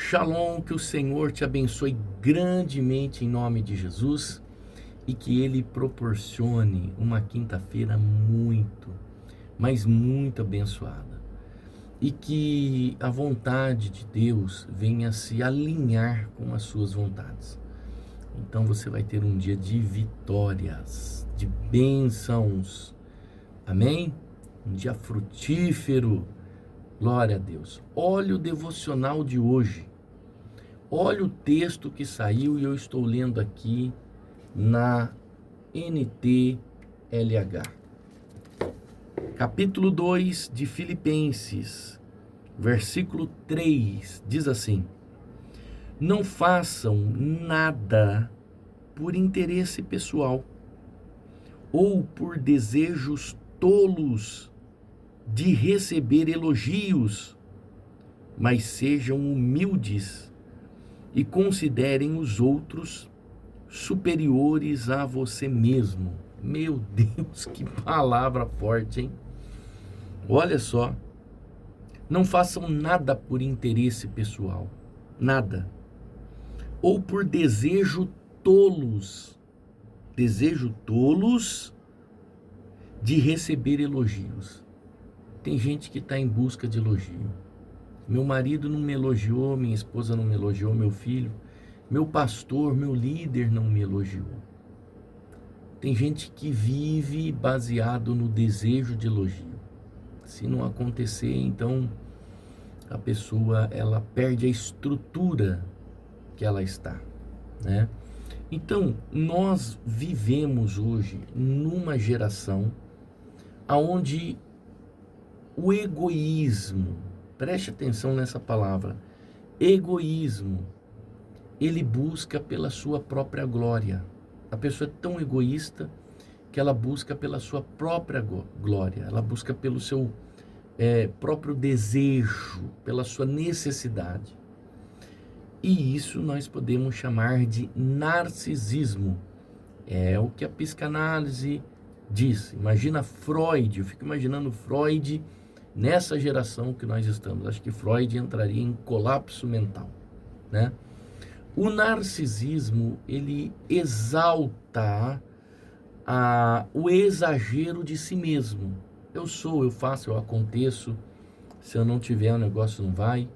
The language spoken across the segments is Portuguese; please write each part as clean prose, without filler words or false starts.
Shalom, que o Senhor te abençoe grandemente em nome de Jesus e que Ele proporcione uma quinta-feira muito, mas muito abençoada. E que a vontade de Deus venha se alinhar com as suas vontades. Então você vai ter um dia de vitórias, de bênçãos. Amém? Um dia frutífero. Glória a Deus. Olha o devocional de hoje. Olha o texto que saiu e eu estou lendo aqui na NTLH. Capítulo 2 de Filipenses, versículo 3, diz assim: não façam nada por interesse pessoal ou por desejos tolos de receber elogios, mas sejam humildes e considerem os outros superiores a você mesmo. Meu Deus, que palavra forte, hein? Olha só, não façam nada por interesse pessoal, nada, ou por desejo tolos de receber elogios. Tem gente que está em busca de elogio. Meu marido não me elogiou, minha esposa não me elogiou, meu filho, meu pastor, meu líder não me elogiou. Tem gente que vive baseado no desejo de elogio. Se não acontecer, então a pessoa ela perde a estrutura que ela está, né? Então, nós vivemos hoje numa geração onde o egoísmo, preste atenção nessa palavra, egoísmo, ele busca pela sua própria glória. A pessoa é tão egoísta que ela busca pela sua própria glória, ela busca pelo seu próprio desejo, pela sua necessidade. E isso nós podemos chamar de narcisismo. É o que a psicanálise diz. Imagina Freud, eu fico imaginando Freud nessa geração que nós estamos. Acho que Freud entraria em colapso mental, né? O narcisismo, ele exalta o exagero de si mesmo. Eu sou, eu faço, eu aconteço. Se eu não tiver, o negócio não vai.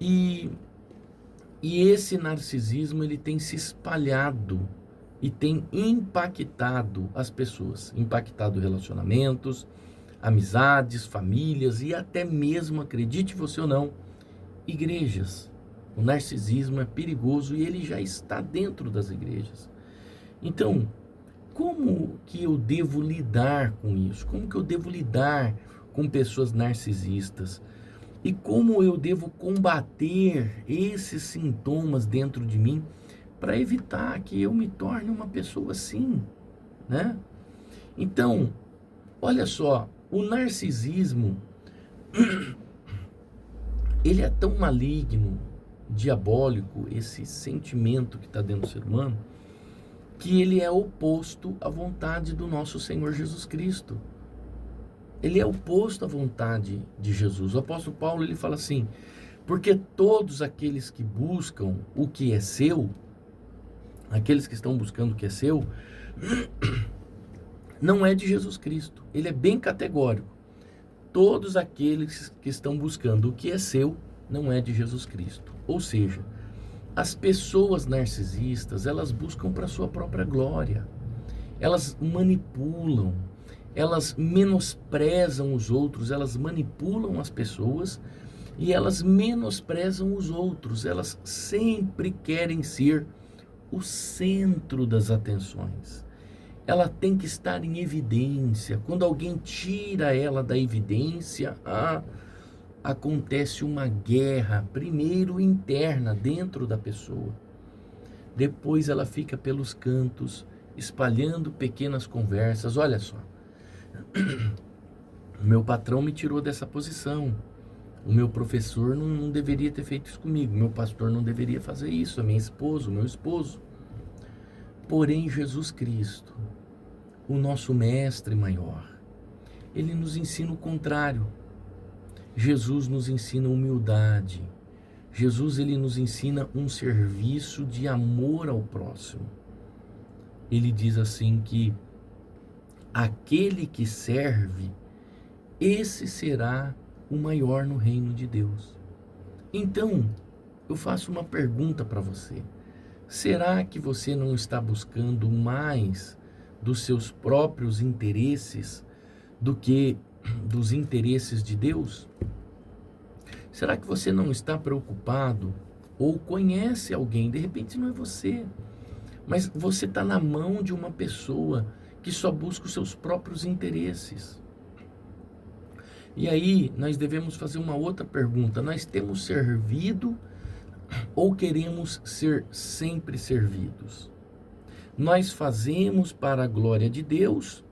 E esse narcisismo, ele tem se espalhado e tem impactado as pessoas, impactado relacionamentos, amizades, famílias e até mesmo, acredite você ou não, igrejas. O narcisismo é perigoso e ele já está dentro das igrejas. Então, como que eu devo lidar com isso? Como que eu devo lidar com pessoas narcisistas? E como eu devo combater esses sintomas dentro de mim para evitar que eu me torne uma pessoa assim, né? Então, olha só, o narcisismo, ele é tão maligno, diabólico, esse sentimento que está dentro do ser humano, que ele é oposto à vontade do nosso Senhor Jesus Cristo. Ele é oposto à vontade de Jesus. O apóstolo Paulo, ele fala assim: porque todos aqueles que buscam o que é seu, aqueles que estão buscando o que é seu, não é de Jesus Cristo. Ele é bem categórico. Todos aqueles que estão buscando o que é seu, não é de Jesus Cristo. Ou seja, as pessoas narcisistas, elas buscam para a sua própria glória. Elas manipulam, elas menosprezam os outros, elas manipulam as pessoas e elas menosprezam os outros. Elas sempre querem ser o centro das atenções. Ela tem que estar em evidência. Quando alguém tira ela da evidência, acontece uma guerra, primeiro interna dentro da pessoa. Depois ela fica pelos cantos, espalhando pequenas conversas. Olha só, o meu patrão me tirou dessa posição. O meu professor não deveria ter feito isso comigo. O meu pastor não deveria fazer isso. A minha esposa, o meu esposo. Porém, Jesus Cristo, o nosso mestre maior, ele nos ensina o contrário. Jesus nos ensina humildade. Jesus, ele nos ensina um serviço de amor ao próximo. Ele diz assim que aquele que serve, esse será o maior no reino de Deus. Então, eu faço uma pergunta para você. Será que você não está buscando mais dos seus próprios interesses do que dos interesses de Deus? Será que você não está preocupado ou conhece alguém, de repente não é você, mas você está na mão de uma pessoa que só busca os seus próprios interesses? E aí nós devemos fazer uma outra pergunta: nós temos servido ou queremos ser sempre servidos? Nós fazemos para a glória de Deus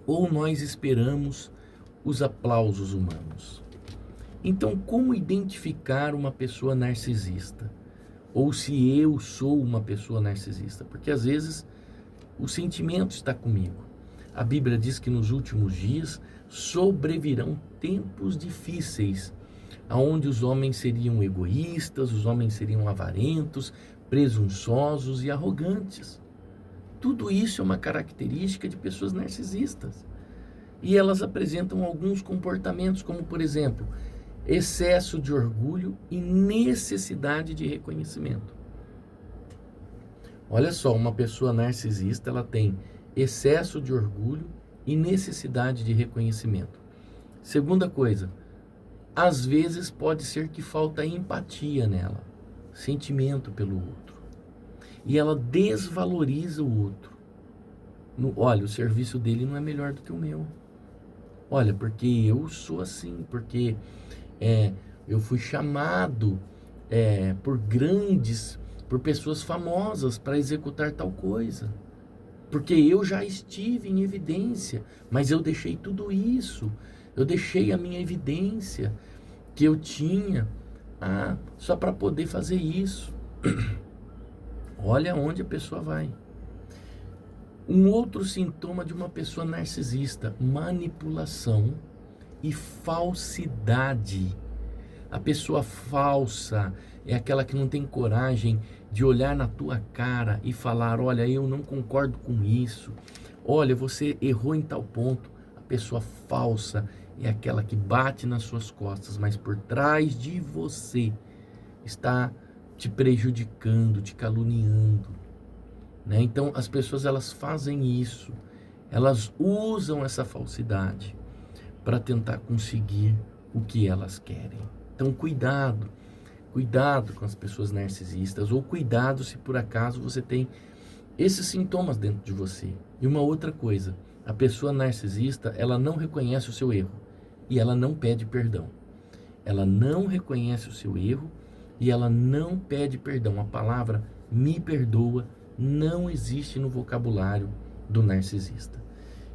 ou nós esperamos os aplausos humanos? Então, como identificar uma pessoa narcisista? Ou se eu sou uma pessoa narcisista? Porque às vezes o sentimento está comigo. A Bíblia diz que nos últimos dias sobrevirão tempos difíceis, onde os homens seriam egoístas, os homens seriam avarentos, presunçosos e arrogantes. Tudo isso é uma característica de pessoas narcisistas. E elas apresentam alguns comportamentos, como por exemplo, excesso de orgulho e necessidade de reconhecimento. Olha só, uma pessoa narcisista, ela tem excesso de orgulho e necessidade de reconhecimento. Segunda coisa, às vezes pode ser que falta empatia nela, sentimento pelo outro. E ela desvaloriza o outro. Olha, o serviço dele não é melhor do que o meu. Olha, porque eu sou assim, porque eu fui chamado por pessoas famosas para executar tal coisa. Porque eu já estive em evidência, mas eu deixei tudo isso. Eu deixei a minha evidência que eu tinha só para poder fazer isso. Olha onde a pessoa vai. Um outro sintoma de uma pessoa narcisista: manipulação e falsidade. A pessoa falsa é aquela que não tem coragem de olhar na tua cara e falar: olha, eu não concordo com isso, olha, você errou em tal ponto. A pessoa falsa é aquela que bate nas suas costas, mas por trás de você está te prejudicando, te caluniando, né? Então as pessoas, elas fazem isso, elas usam essa falsidade para tentar conseguir o que elas querem. Então cuidado com as pessoas narcisistas, ou cuidado se por acaso você tem esses sintomas dentro de você. E uma outra coisa, a pessoa narcisista, ela não reconhece o seu erro e ela não pede perdão. Ela não reconhece o seu erro e ela não pede perdão. A palavra me perdoa não existe no vocabulário do narcisista.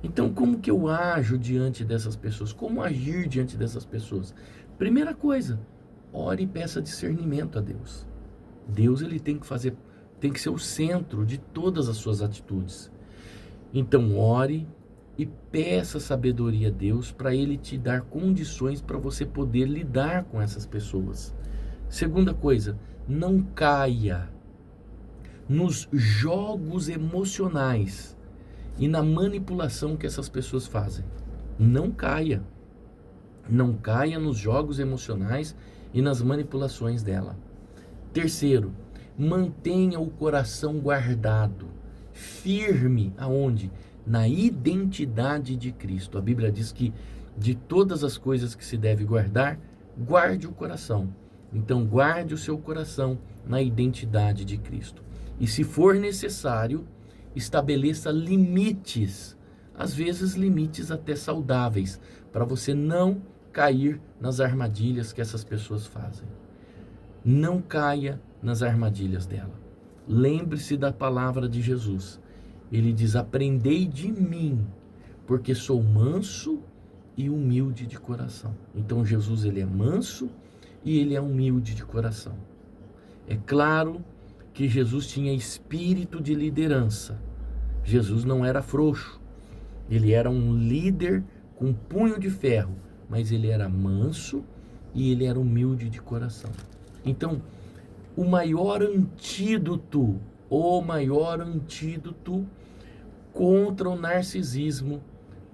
Então, como que eu ajo diante dessas pessoas? Como agir diante dessas pessoas? Primeira coisa, ore e peça discernimento a Deus. Deus, ele tem que ser o centro de todas as suas atitudes. Então, ore e peça sabedoria a Deus para Ele te dar condições para você poder lidar com essas pessoas. Segunda coisa, não caia nos jogos emocionais e na manipulação que essas pessoas fazem. Não caia nos jogos emocionais e nas manipulações dela. Terceiro, mantenha o coração guardado, firme, aonde? Na identidade de Cristo. A Bíblia diz que de todas as coisas que se deve guardar, guarde o coração. Então guarde o seu coração na identidade de Cristo. E se for necessário, estabeleça limites, às vezes limites até saudáveis, para você não cair nas armadilhas que essas pessoas fazem. Não caia nas armadilhas dela. Lembre-se da palavra de Jesus. Ele diz: aprendei de mim, porque sou manso e humilde de coração. Então Jesus, ele é manso e ele é humilde de coração. É claro que Jesus tinha espírito de liderança. Jesus não era frouxo. Ele era um líder com punho de ferro, mas ele era manso e ele era humilde de coração. Então, o maior antídoto contra o narcisismo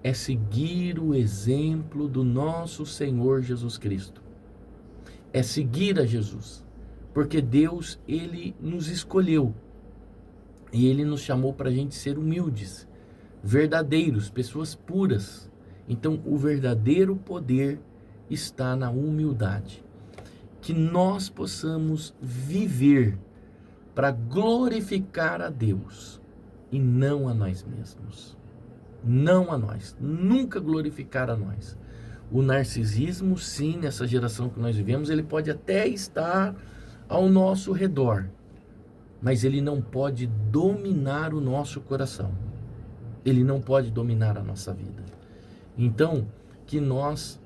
é seguir o exemplo do nosso Senhor Jesus Cristo. É seguir a Jesus. Porque Deus, Ele nos escolheu. E Ele nos chamou para a gente ser humildes, verdadeiros, pessoas puras. Então, o verdadeiro poder está na humildade. Que nós possamos viver para glorificar a Deus e não a nós mesmos. Não a nós, nunca glorificar a nós. O narcisismo, sim, nessa geração que nós vivemos, ele pode até estar ao nosso redor, mas ele não pode dominar o nosso coração. Ele não pode dominar a nossa vida. Então, que nós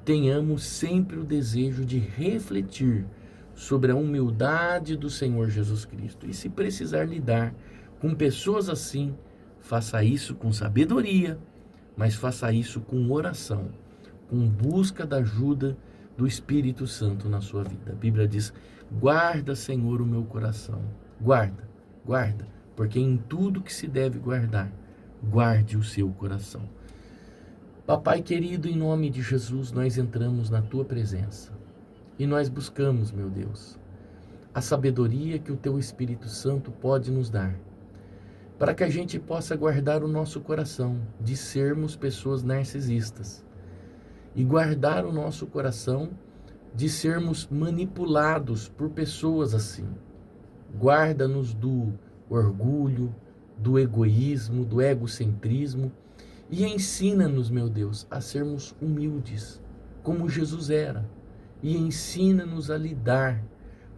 tenhamos sempre o desejo de refletir sobre a humildade do Senhor Jesus Cristo. E se precisar lidar com pessoas assim, faça isso com sabedoria, mas faça isso com oração, com busca da ajuda do Espírito Santo na sua vida. A Bíblia diz: guarda, Senhor, o meu coração. Guarda, guarda, porque em tudo que se deve guardar, guarde o seu coração. Papai querido, em nome de Jesus, nós entramos na tua presença e nós buscamos, meu Deus, a sabedoria que o teu Espírito Santo pode nos dar, para que a gente possa guardar o nosso coração de sermos pessoas narcisistas e guardar o nosso coração de sermos manipulados por pessoas assim. Guarda-nos do orgulho, do egoísmo, do egocentrismo e ensina-nos, meu Deus, a sermos humildes, como Jesus era, e ensina-nos a lidar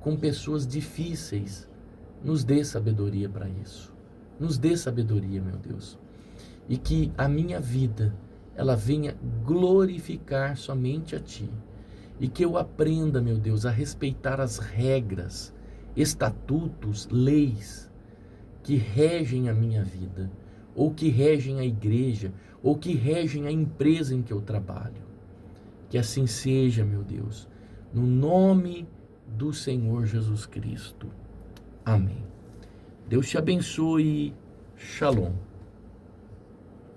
com pessoas difíceis. Nos dê sabedoria para isso. Nos dê sabedoria, meu Deus. E que a minha vida, ela venha glorificar somente a Ti. E que eu aprenda, meu Deus, a respeitar as regras, estatutos, leis que regem a minha vida, ou que regem a igreja, ou que regem a empresa em que eu trabalho. Que assim seja, meu Deus, no nome do Senhor Jesus Cristo. Amém. Deus te abençoe. Shalom.